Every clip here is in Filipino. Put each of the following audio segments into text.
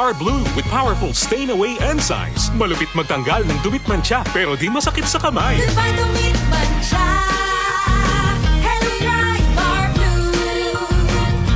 Bar Blue with powerful stain-away enzymes. Malupit magtanggal ng dumit mancha pero di masakit sa kamay. Goodbye dumit mancha. Hello Dry Bar Blue.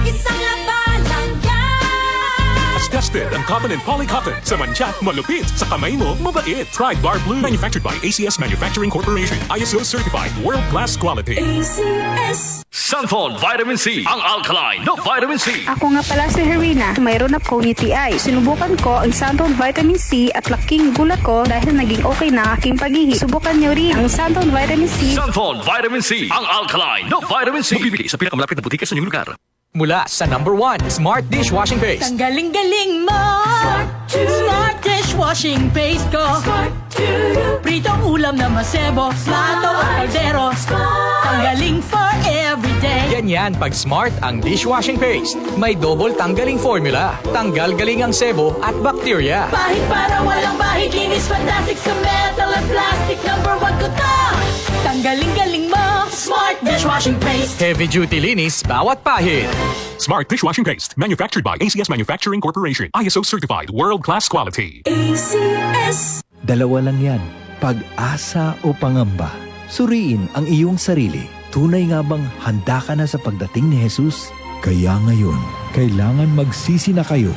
Isang labalang yan. As tested ang cotton and polycotton. Sa mancha, malupit. Sa kamay mo, mabait. Try Bar Blue. Manufactured by ACS Manufacturing Corporation. ISO certified. World-class quality. ACS. Santon Vitamin C, ang alkaline na vitamin C. Ako nga pala si Herina, mayroon akong UTI. Sinubukan ko ang Santon Vitamin C at laking gulat ko dahil naging okay na aking paghihi. Subukan niyo rin ang Santon Vitamin C. Santon Vitamin C, ang alkaline na vitamin C. Mabibili sa pinakamalapit na butika sa inyong lugar. Mula sa number 1, Smart Dishwashing Paste. Ang galing-galing mo. Smart dishwashing paste ko. Pritong ulam na masebo. Plato at kaldero. Ang galing for everyday. Ganyan pag Smart ang dishwashing paste. May double tanggaling formula. Tanggal galing ang sebo at bakterya. Bahid para walang bahid. Linis fantastic sa metal at plastic. Number 1 ko to. Tanggaling-galing mo. Smart dishwashing paste. Heavy duty linis bawat pahid. Smart dishwashing paste. Manufactured by ACS Manufacturing Corporation. ISO certified. World-class quality. ACS. Dalawa lang yan, pag-asa o pangamba. Suriin ang iyong sarili. Tunay nga bang handa ka na sa pagdating ni Jesus? Kaya ngayon, kailangan magsisi na kayo.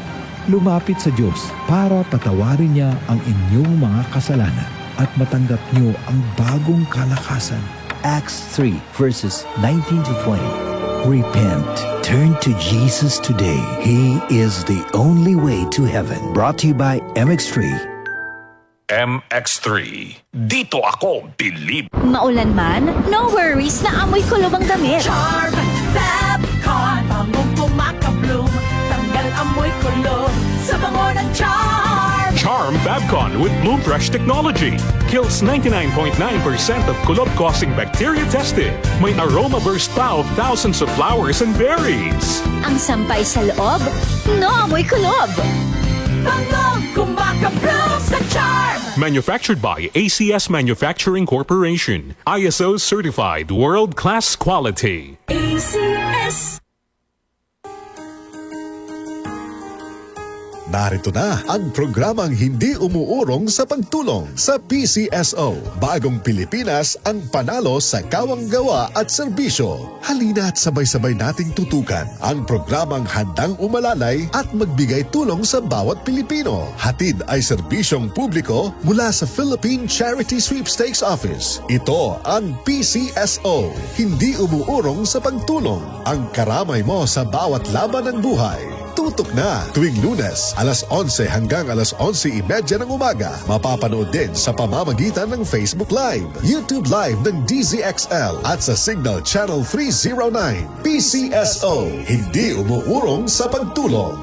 Lumapit sa Diyos para patawarin niya ang inyong mga kasalanan at matanggap niyo ang bagong kalakasan. Acts 3 verses 19 to 20. Repent. Turn to Jesus today. He is the only way to heaven. Brought to you by MX3. MX3. Dito ako bilib. Maulan man, no worries na amoy kulob ang damit. Charm Fabcon. Bangong kumakabloom. Tanggal amoy kulo. Sa bango ng Charm. Charm Fabcon with Bloom Fresh technology. Kills 99.9% of kulob-causing bacteria tested. May aroma burst pa of thousands of flowers and berries. Ang sampay sa loob, no amoy kulob. Bangong kumakabloom sa Charm. Manufactured by ACS Manufacturing Corporation. ISO certified. World-class quality. ACS. Narito na ang programang hindi umuurong sa pagtulong sa PCSO. Bagong Pilipinas ang panalo sa kawang gawa at serbisyo. Halina at sabay-sabay nating tutukan ang programang handang umalalay at magbigay tulong sa bawat Pilipino. Hatid ay serbisyong publiko mula sa Philippine Charity Sweepstakes Office. Ito ang PCSO. Hindi umuurong sa pagtulong. Ang karamay mo sa bawat laban ng buhay. Tutok na tuwing Lunes, alas 11 hanggang alas 11:30 ng umaga. Mapapanood din sa pamamagitan ng Facebook Live, YouTube Live ng DZXL at sa Signal Channel 309. PCSO, hindi umuurong sa pagtulong.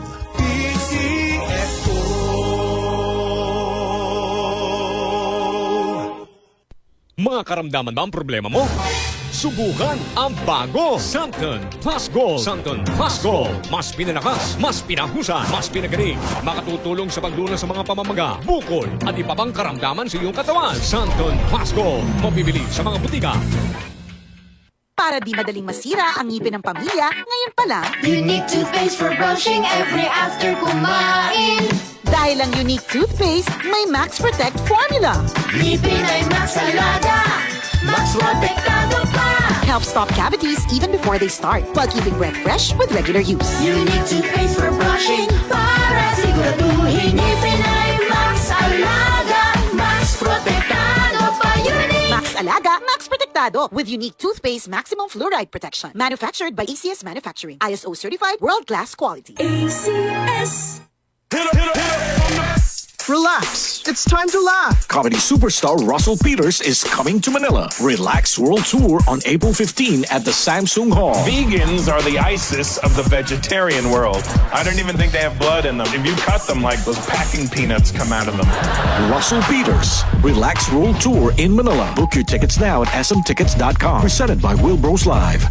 Mga karamdaman ba ang problema mo? Subukan ang bago Santon Plus Gold. Santon Plus Gold. Mas pinalakas, mas pinahusan, mas pinagaling. Makatutulong sa paglunas sa mga pamamaga, bukol at iba pang karamdaman sa iyong katawan. Santon Plus Gold. Mabibili sa mga butika. Para di madaling masira ang ngipin ng pamilya, ngayon pa lang, Unique toothpaste for brushing every after kumain. dahil ang unique toothpaste may Max Protect formula. Ngipin ay Max Alaga. Max Protektado pa. Helps stop cavities even before they start, while keeping breath fresh with regular use. Unique toothpaste for brushing para siguraduhin ngipin ay Max Alaga. Max Protektado pa. Unique. Max Alaga, Max Protectado with unique toothpaste maximum fluoride protection. Manufactured by ACS Manufacturing. ISO certified world-class quality. ACS. Relax. It's time to laugh. Comedy superstar Russell Peters is coming to Manila. Relax World Tour on April 15 at the Samsung Hall. Vegans are the ISIS of the vegetarian world. I don't even think they have blood in them. If you cut them, like those packing peanuts come out of them. Russell Peters, Relax World Tour in Manila. Book your tickets now at smtickets.com. Presented by Wilbros Live.